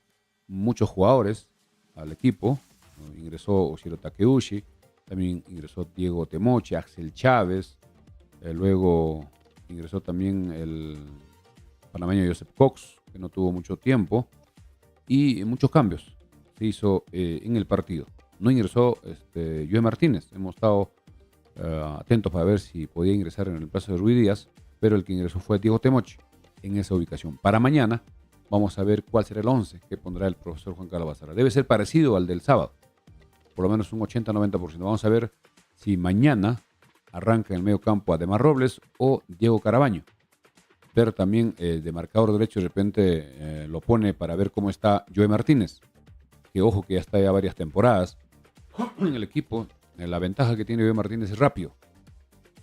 muchos jugadores al equipo, ingresó Oshiro Takeuchi, también ingresó Diego Temoche, Axel Chávez, luego ingresó también el panameño Joseph Cox, que no tuvo mucho tiempo, y muchos cambios se hizo en el partido. No ingresó Joe Martínez, hemos estado atentos para ver si podía ingresar en el plazo de Ruiz Díaz, pero el que ingresó fue Diego Temoche en esa ubicación. Para mañana vamos a ver cuál será el 11 que pondrá el profesor Juan Carlos Bazara. Debe ser parecido al del sábado, por lo menos un 80-90%. Vamos a ver si mañana arranca en el medio campo Ademar Robles o Diego Carabaño. Ver también de marcador derecho, de repente lo pone para ver cómo está Joe Martínez, que ojo que ya está ya varias temporadas en el equipo. La ventaja que tiene Joe Martínez es rápido,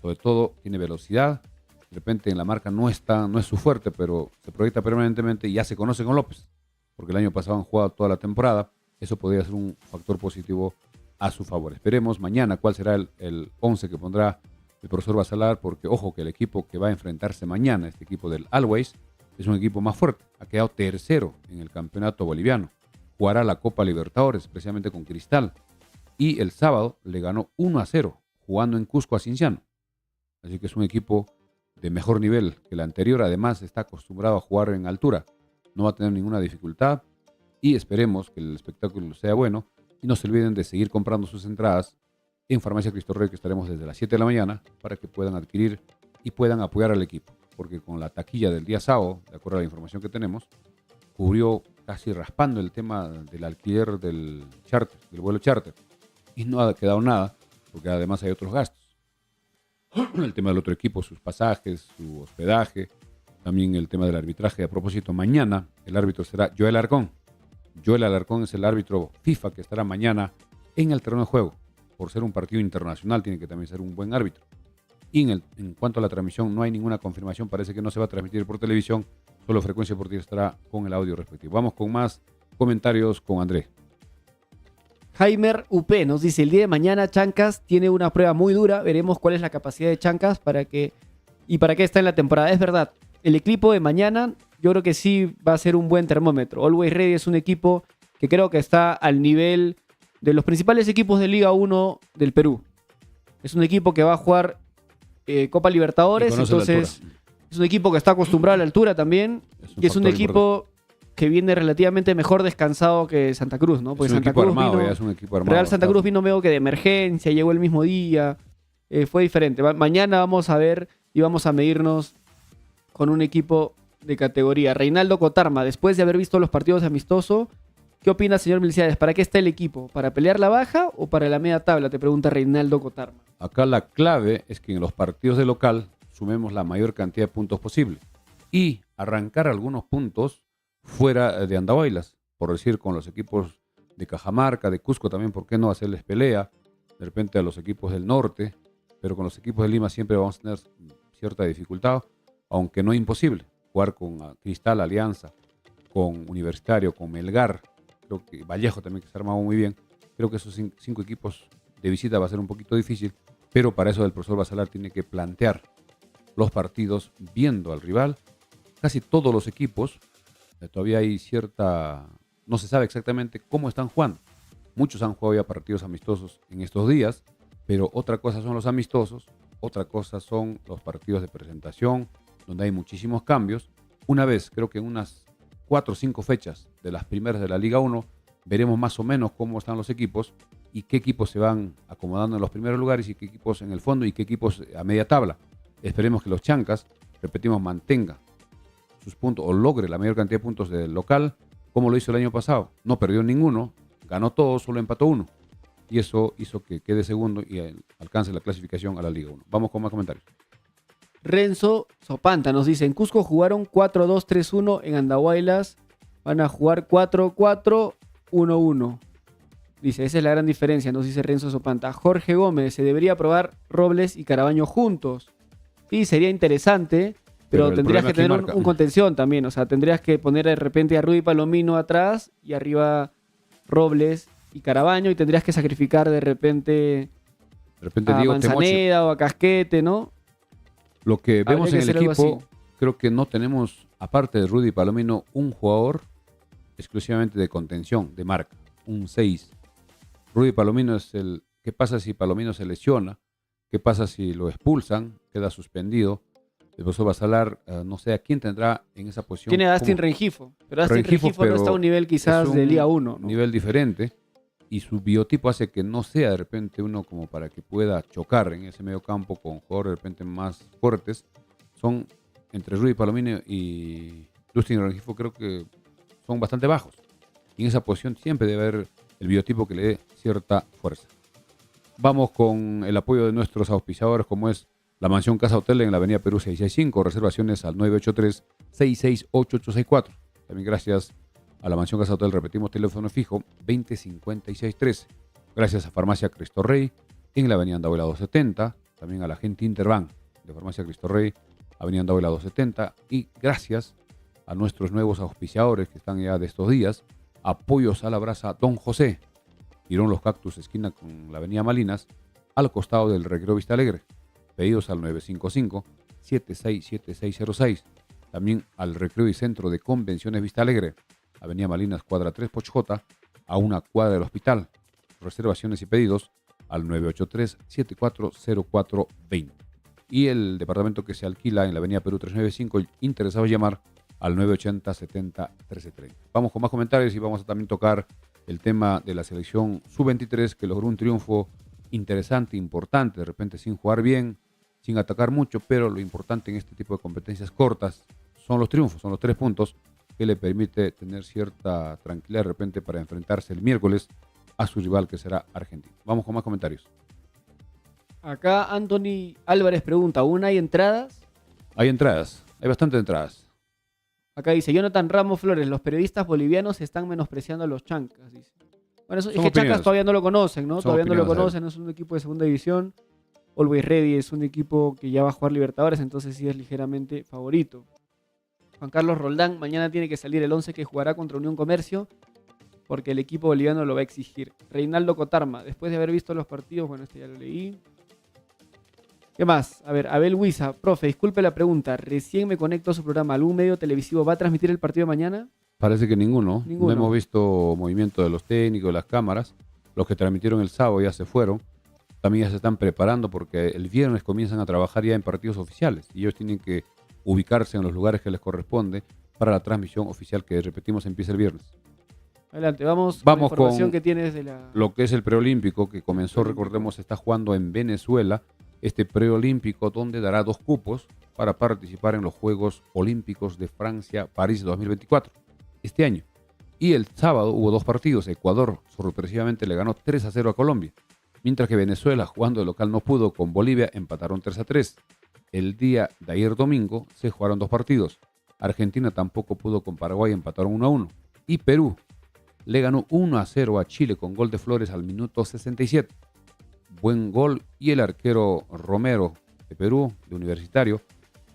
sobre todo tiene velocidad. De repente en la marca no es su fuerte, pero se proyecta permanentemente y ya se conoce con López, porque el año pasado han jugado toda la temporada. Eso podría ser un factor positivo a su favor. Esperemos mañana cuál será el 11 que pondrá el profesor Basalar, porque ojo que el equipo que va a enfrentarse mañana, este equipo del Always, es un equipo más fuerte. Ha quedado tercero en el campeonato boliviano. Jugará la Copa Libertadores, especialmente con Cristal. Y el sábado le ganó 1-0, jugando en Cusco a Cinciano. Así que es un equipo de mejor nivel que el anterior. Además, está acostumbrado a jugar en altura. No va a tener ninguna dificultad. Y esperemos que el espectáculo sea bueno. Y no se olviden de seguir comprando sus entradas en Farmacia Cristo Rey, que estaremos desde las 7 de la mañana para que puedan adquirir y puedan apoyar al equipo. Porque con la taquilla del día sábado, de acuerdo a la información que tenemos, cubrió casi raspando el tema del alquiler del charter, del vuelo charter. Y no ha quedado nada, porque además hay otros gastos. El tema del otro equipo, sus pasajes, su hospedaje, también el tema del arbitraje. A propósito, mañana el árbitro será Joel Alarcón. Joel Alarcón es el árbitro FIFA que estará mañana en el terreno de juego. Por ser un partido internacional, tiene que también ser un buen árbitro. Y en cuanto a la transmisión, no hay ninguna confirmación. Parece que no se va a transmitir por televisión. Solo Frecuencia Deportiva estará con el audio respectivo. Vamos con más comentarios con André. Jaimer UP nos dice: el día de mañana Chancas tiene una prueba muy dura. Veremos cuál es la capacidad de Chancas para qué está en la temporada. Es verdad, el equipo de mañana yo creo que sí va a ser un buen termómetro. Always Ready es un equipo que creo que está al nivel de los principales equipos de Liga 1 del Perú. Es un equipo que va a jugar Copa Libertadores, Y conoce la entonces altura. es un equipo que está acostumbrado a la altura también, y es un factor equipo que viene relativamente mejor descansado que Santa Cruz, ¿no? importante. Porque Es un Santa equipo Cruz armado, vino, ya es un equipo armado. Real Santa está. Cruz vino medio que de emergencia, llegó el mismo día, fue diferente. Mañana vamos a ver y vamos a medirnos con un equipo de categoría. Reinaldo Cotarma, después de haber visto los partidos amistosos, ¿qué opina, señor Milciades? ¿Para qué está el equipo? ¿Para pelear la baja o para la media tabla? Te pregunta Reinaldo Cotarma. Acá la clave es que en los partidos de local sumemos la mayor cantidad de puntos posible y arrancar algunos puntos fuera de Andahuaylas, por decir, con los equipos de Cajamarca, de Cusco también, ¿por qué no hacerles pelea? De repente a los equipos del norte, pero con los equipos de Lima siempre vamos a tener cierta dificultad, aunque no imposible. Jugar con Cristal, Alianza, con Universitario, con Melgar, creo que Vallejo también, que se ha armado muy bien. Creo que esos 5 equipos de visita va a ser un poquito difícil, pero para eso el profesor Basalar tiene que plantear los partidos viendo al rival. Casi todos los equipos, todavía hay cierta... no se sabe exactamente cómo están jugando. Muchos han jugado ya partidos amistosos en estos días, pero otra cosa son los amistosos, otra cosa son los partidos de presentación, donde hay muchísimos cambios. Una vez, creo que en unas 4 o 5 fechas de las primeras de la Liga 1, veremos más o menos cómo están los equipos y qué equipos se van acomodando en los primeros lugares y qué equipos en el fondo y qué equipos a media tabla. Esperemos que los Chancas, repetimos, mantenga sus puntos o logre la mayor cantidad de puntos del local, como lo hizo el año pasado. No perdió ninguno, ganó todo, solo empató uno. Y eso hizo que quede segundo y alcance la clasificación a la Liga 1. Vamos con más comentarios. Renzo Sopanta nos dice, en Cusco jugaron 4-2-3-1, en Andahuaylas van a jugar 4-4-1-1. Dice, esa es la gran diferencia, nos dice Renzo Sopanta. Jorge Gómez, se debería probar Robles y Carabaño juntos. Sí, sería interesante, pero tendrías que tener un contención también. O sea, tendrías que poner de repente a Rudy Palomino atrás y arriba Robles y Carabaño, y tendrías que sacrificar de repente a Diego Manzaneda Temochi. o a Casquete, ¿no? Lo que vemos en el hacer algo equipo, así. creo que no tenemos, aparte de Rudy Palomino, un jugador exclusivamente de contención, de marca, un 6. Rudy Palomino es el... ¿Qué pasa si Palomino se lesiona? ¿Qué pasa si lo expulsan? Queda suspendido. El profesor Basalar, no sé a quién tendrá en esa posición. Tiene a Dustin Rengifo, pero Dustin Rengifo no pero está a un nivel quizás de Liga 1, ¿no? Nivel diferente, y su biotipo hace que no sea de repente uno como para que pueda chocar en ese medio campo con jugadores de repente más fuertes. Son entre Rudy Palomino y Dustin Rengifo, creo que son bastante bajos. Y en esa posición siempre debe haber el biotipo que le dé cierta fuerza. Vamos con el apoyo de nuestros auspiciadores, como es la Mansión Casa Hotel en la avenida Perú 665, reservaciones al 983-668-864. También gracias a la Mansión Casa Hotel, repetimos, teléfono fijo 205613. Gracias a Farmacia Cristo Rey en la avenida Andahuayla 270, también a la gente Interbank de Farmacia Cristo Rey, avenida Andahuayla 270, y gracias a nuestros nuevos auspiciadores que están ya de estos días, Apoyos a la Brasa Don José, Girón Los Cactus, esquina con la avenida Malinas, al costado del Recreo Vista Alegre. Pedidos al 955-767606. También al Recreo y Centro de Convenciones Vista Alegre, avenida Malinas, cuadra 3, Pochjota, a una cuadra del hospital. Reservaciones y pedidos al 983-740420. Y el departamento que se alquila en la avenida Perú 395, interesados llamar al 980-70-1330. Vamos con más comentarios y vamos a también tocar el tema de la selección sub-23, que logró un triunfo interesante, importante, de repente sin jugar bien, sin atacar mucho, pero lo importante en este tipo de competencias cortas son los triunfos, son los 3 puntos que le permite tener cierta tranquilidad de repente para enfrentarse el miércoles a su rival, que será Argentina. Vamos con más comentarios. Acá Anthony Álvarez pregunta, ¿aún hay entradas? Hay entradas, hay bastantes entradas. Acá dice, Jonathan Ramos Flores, los periodistas bolivianos están menospreciando a los Chancas, dice. Bueno, es que opiniones. Chancas todavía no lo conocen, ¿no? Son Todavía no lo opiniones, conocen, es un equipo de segunda división. Always Ready es un equipo que ya va a jugar Libertadores, entonces sí es ligeramente favorito. Juan Carlos Roldán, mañana tiene que salir el 11 que jugará contra Unión Comercio, porque el equipo boliviano lo va a exigir. Reinaldo Cotarma, después de haber visto los partidos, bueno, este ya lo leí. ¿Qué más? A ver, Abel Huiza, profe, disculpe la pregunta, recién me conecto a su programa, ¿algún medio televisivo va a transmitir el partido de mañana? Parece que ninguno. Ninguno. No hemos visto movimiento de los técnicos, de las cámaras. Los que transmitieron el sábado ya se fueron. también ya se están preparando porque el viernes comienzan a trabajar ya en partidos oficiales y ellos tienen que ubicarse en los lugares que les corresponde para la transmisión oficial que, repetimos, empieza el viernes. Adelante, vamos con la Vamos información con que tienes de la... lo que es el preolímpico que comenzó, recordemos, está jugando en Venezuela, este preolímpico donde dará 2 cupos para participar en los Juegos Olímpicos de Francia, París 2024, este año. Y el sábado hubo 2 partidos. Ecuador sorpresivamente le ganó 3-0 a Colombia, mientras que Venezuela, jugando de local, no pudo con Bolivia, empataron 3-3. El día de ayer domingo se jugaron 2 partidos. Argentina tampoco pudo con Paraguay, empataron 1-1. Y Perú le ganó 1-0 a Chile con gol de Flores al minuto 67. Buen gol y el arquero Romero de Perú, de Universitario,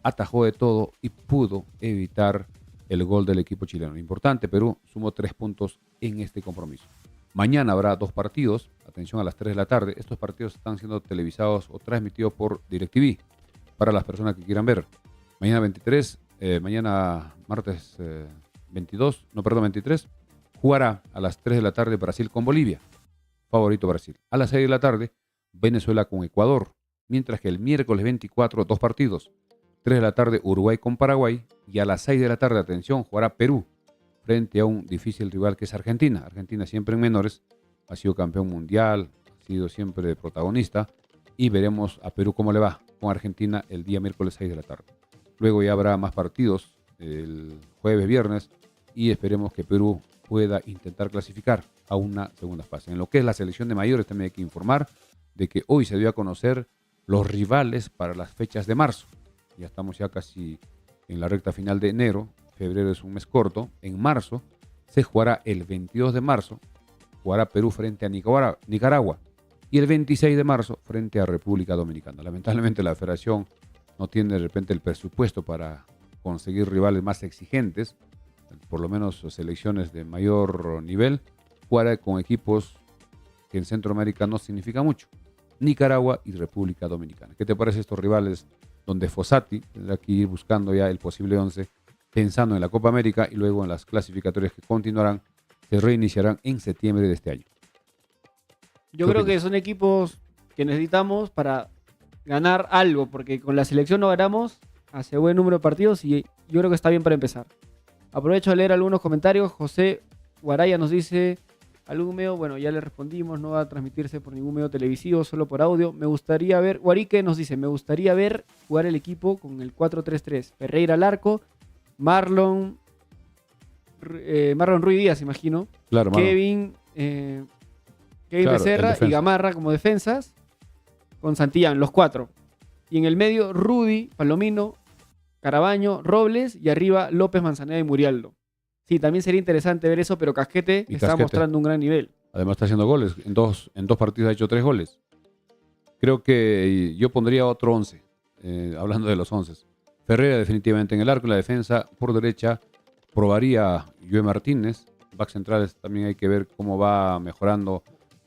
atajó de todo y pudo evitar el gol del equipo chileno. Importante, Perú sumó 3 puntos en este compromiso. Mañana habrá 2 partidos, atención, a las 3 de la tarde. Estos partidos están siendo televisados o transmitidos por DirecTV para las personas que quieran ver. Mañana 23, mañana martes 23, jugará a las 3 de la tarde Brasil con Bolivia. Favorito Brasil. A las 6 de la tarde, Venezuela con Ecuador. Mientras que el miércoles 24, 2 partidos. 3 de la tarde, Uruguay con Paraguay. Y a las 6 de la tarde, atención, jugará Perú frente a un difícil rival que es Argentina. Argentina siempre en menores, ha sido campeón mundial, ha sido siempre protagonista. Y veremos a Perú cómo le va con Argentina el día miércoles 6 de la tarde. Luego ya habrá más partidos el jueves, viernes. Y esperemos que Perú pueda intentar clasificar a una segunda fase. En lo que es la selección de mayores también hay que informar de que hoy se dio a conocer los rivales para las fechas de marzo. Ya estamos ya casi en la recta final de enero, febrero es un mes corto. En marzo se jugará el 22 de marzo, jugará Perú frente a Nicaragua y el 26 de marzo frente a República Dominicana. Lamentablemente la federación no tiene de repente el presupuesto para conseguir rivales más exigentes, por lo menos selecciones de mayor nivel, jugará con equipos que en Centroamérica no significa mucho, Nicaragua y República Dominicana. ¿Qué te parece estos rivales donde Fossati tendrá que ir buscando ya el posible 11, pensando en la Copa América y luego en las clasificatorias que continuarán, se reiniciarán en septiembre de este año? Yo creo que son equipos que necesitamos para ganar algo, porque con la selección no ganamos hace buen número de partidos y yo creo que está bien para empezar. Aprovecho de leer algunos comentarios. José Guaraya nos dice: algún medio, bueno, ya le respondimos, no va a transmitirse por ningún medio televisivo, solo por audio. Me gustaría ver, Guarique nos dice, me gustaría ver jugar el equipo con el 4-3-3. Ferreira al arco, Marlon Ruiz Díaz, imagino. Claro, Kevin Becerra y Gamarra como defensas, con Santillán, los 4. Y en el medio, Rudy, Palomino, Carabaño, Robles y arriba López, Manzaneda y Murialdo. Sí, también sería interesante ver eso, pero Casquete está mostrando un gran nivel. Además está haciendo goles. En dos partidos ha hecho 3 goles. Creo que yo pondría otro 11, hablando de los 11. Ferreira definitivamente en el arco, en la defensa. Por derecha probaría Joe Martínez. Back centrales también hay que ver cómo va mejorando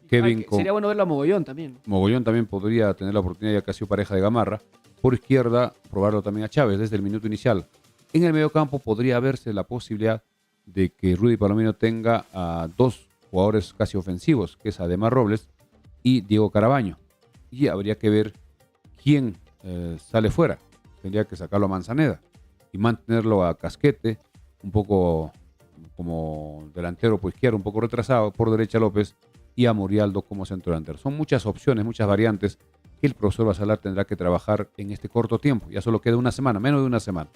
Kevin. Sería bueno verlo a Mogollón también. Mogollón también podría tener la oportunidad, ya que ha sido pareja de Gamarra. Por izquierda, probarlo también a Chávez desde el minuto inicial. En el mediocampo podría verse la posibilidad de que Rudy Palomino tenga a 2 jugadores casi ofensivos, que es Ademar Robles y Diego Carabaño. Y habría que ver quién sale fuera. Tendría que sacarlo a Manzaneda y mantenerlo a Casquete, un poco como delantero por izquierda, un poco retrasado, por derecha López y a Murialdo como centro delantero. Son muchas opciones, muchas variantes que el profesor Basalar tendrá que trabajar en este corto tiempo. Ya solo queda una semana, menos de una semana.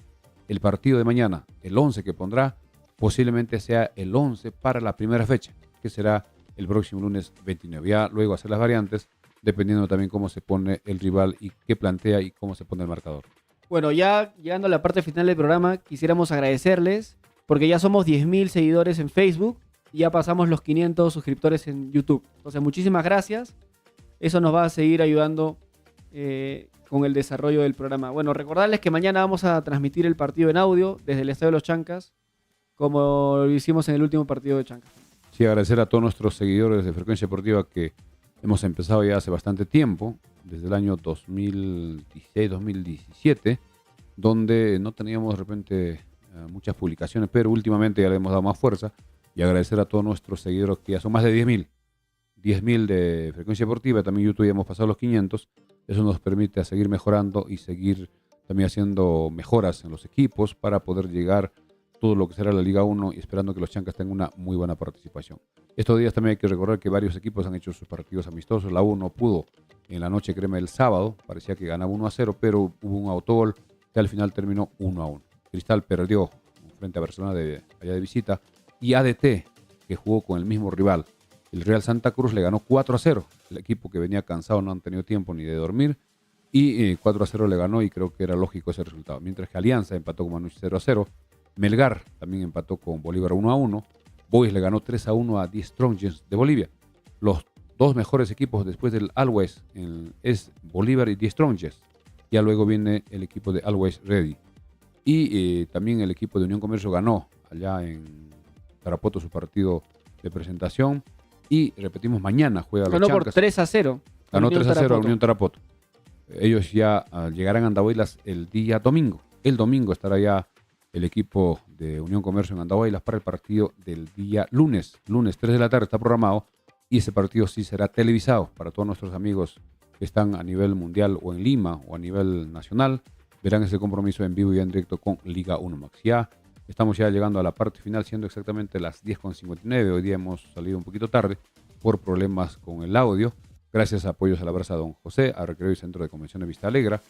El partido de mañana, el 11 que pondrá, posiblemente sea el 11 para la primera fecha, que será el próximo lunes 29. Ya luego hacer las variantes, dependiendo también cómo se pone el rival y qué plantea y cómo se pone el marcador. Bueno, ya llegando a la parte final del programa, quisiéramos agradecerles porque ya somos 10.000 seguidores en Facebook y ya pasamos los 500 suscriptores en YouTube. Entonces, muchísimas gracias. Eso nos va a seguir ayudando con el desarrollo del programa. Bueno, recordarles que mañana vamos a transmitir el partido en audio desde el Estadio de los Chancas, como lo hicimos en el último partido de Chancas. Sí, agradecer a todos nuestros seguidores de Frecuencia Deportiva que hemos empezado ya hace bastante tiempo, desde el año 2016-2017, donde no teníamos de repente muchas publicaciones, pero últimamente ya le hemos dado más fuerza, y agradecer a todos nuestros seguidores que ya son más de 10.000. 10.000 de frecuencia deportiva, también YouTube ya hemos pasado los 500. Eso nos permite a seguir mejorando y seguir también haciendo mejoras en los equipos para poder llegar todo lo que será la Liga 1 y esperando que los Chancas tengan una muy buena participación. Estos días también hay que recordar que varios equipos han hecho sus partidos amistosos. La 1 pudo en la noche crema del sábado, parecía que ganaba 1-0, pero hubo un autogol que al final terminó 1-1. Cristal perdió frente a Barcelona allá de visita, y ADT, que jugó con el mismo rival, el Real Santa Cruz, le ganó 4-0. El equipo que venía cansado, no han tenido tiempo ni de dormir, y 4-0 le ganó, y creo que era lógico ese resultado. Mientras que Alianza empató con Manucci 0-0, Melgar también empató con Bolívar 1-1, Boys le ganó 3-1 a The Strongest de Bolivia. Los dos mejores equipos después del Always es Bolívar y The Strongest. Ya luego viene el equipo de Always Ready. Y también el equipo de Unión Comercio ganó allá en Tarapoto su partido de presentación. Y repetimos, mañana juega los Chancas. Ganó por 3-0. Ganó 3-0 a Unión Tarapoto. Ellos ya llegarán a Andahuaylas el día domingo. El domingo estará ya el equipo de Unión Comercio en Andahuaylas para el partido del día lunes. Lunes 3 de la tarde está programado, y ese partido sí será televisado para todos nuestros amigos que están a nivel mundial o en Lima o a nivel nacional. Verán ese compromiso en vivo y en directo con Liga 1 Max. Ya estamos llegando a la parte final, siendo exactamente las 10:59. Hoy día hemos salido un poquito tarde por problemas con el audio. Gracias a Apoyos a la Brasa Don José, a Recreo y Centro de Convenciones Vista Alegre.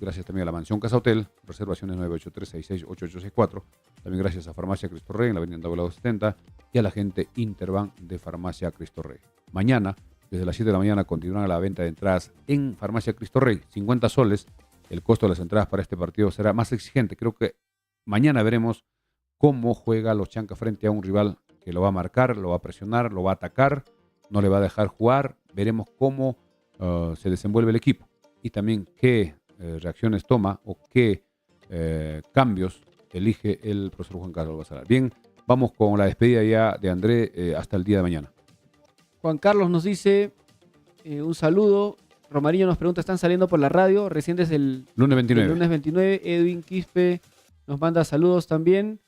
Gracias también a la Mansión Casa Hotel, reservaciones 983-668864. También gracias a Farmacia Cristo Rey en la avenida Andahuaylas 70 y a la gente Interban de Farmacia Cristo Rey. Mañana, desde las 7 de la mañana, continuará la venta de entradas en Farmacia Cristo Rey. 50 soles. El costo de las entradas para este partido será más exigente. Creo que mañana veremos cómo juega los Chancas frente a un rival que lo va a marcar, lo va a presionar, lo va a atacar, no le va a dejar jugar. Veremos cómo se desenvuelve el equipo y también qué reacciones toma o qué cambios elige el profesor Juan Carlos Basalar. Bien, vamos con la despedida ya de André hasta el día de mañana. Juan Carlos nos dice un saludo. Romarillo nos pregunta, ¿están saliendo por la radio? Recién desde el lunes 29. Lunes 29. Edwin Quispe nos manda saludos también.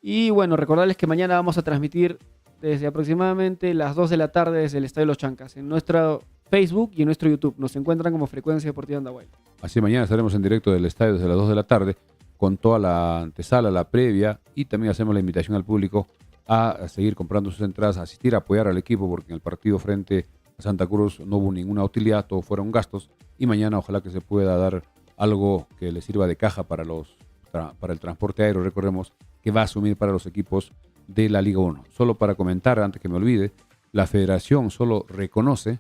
Y bueno, recordarles que mañana vamos a transmitir desde aproximadamente las 2 de la tarde desde el Estadio Los Chancas, en nuestro Facebook y en nuestro YouTube. Nos encuentran como Frecuencia Deportiva Andahuaylas. Así, mañana estaremos en directo del estadio desde las 2 de la tarde con toda la antesala, la previa, y también hacemos la invitación al público a seguir comprando sus entradas, a asistir, a apoyar al equipo, porque en el partido frente a Santa Cruz no hubo ninguna utilidad, todo fueron gastos, y mañana ojalá que se pueda dar algo que le sirva de caja para el transporte aéreo. Recordemos que va a asumir para los equipos de la Liga 1. Solo para comentar, antes que me olvide, la federación solo reconoce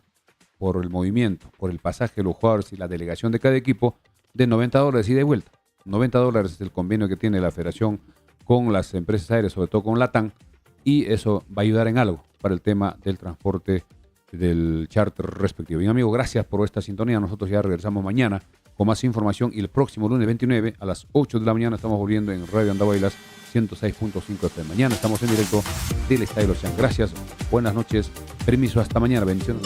por el movimiento, por el pasaje de los jugadores y la delegación de cada equipo, de $90 ida y vuelta. $90 es el convenio que tiene la federación con las empresas aéreas, sobre todo con LATAM, y eso va a ayudar en algo para el tema del transporte del charter respectivo. Bien, amigo, gracias por esta sintonía. Nosotros ya regresamos mañana con más información, y el próximo lunes 29 a las 8 de la mañana estamos volviendo en Radio Andahuaylas 106.5 FM. Mañana estamos en directo del Estadio Los Chancas. Gracias, buenas noches, permiso, hasta mañana, bendiciones.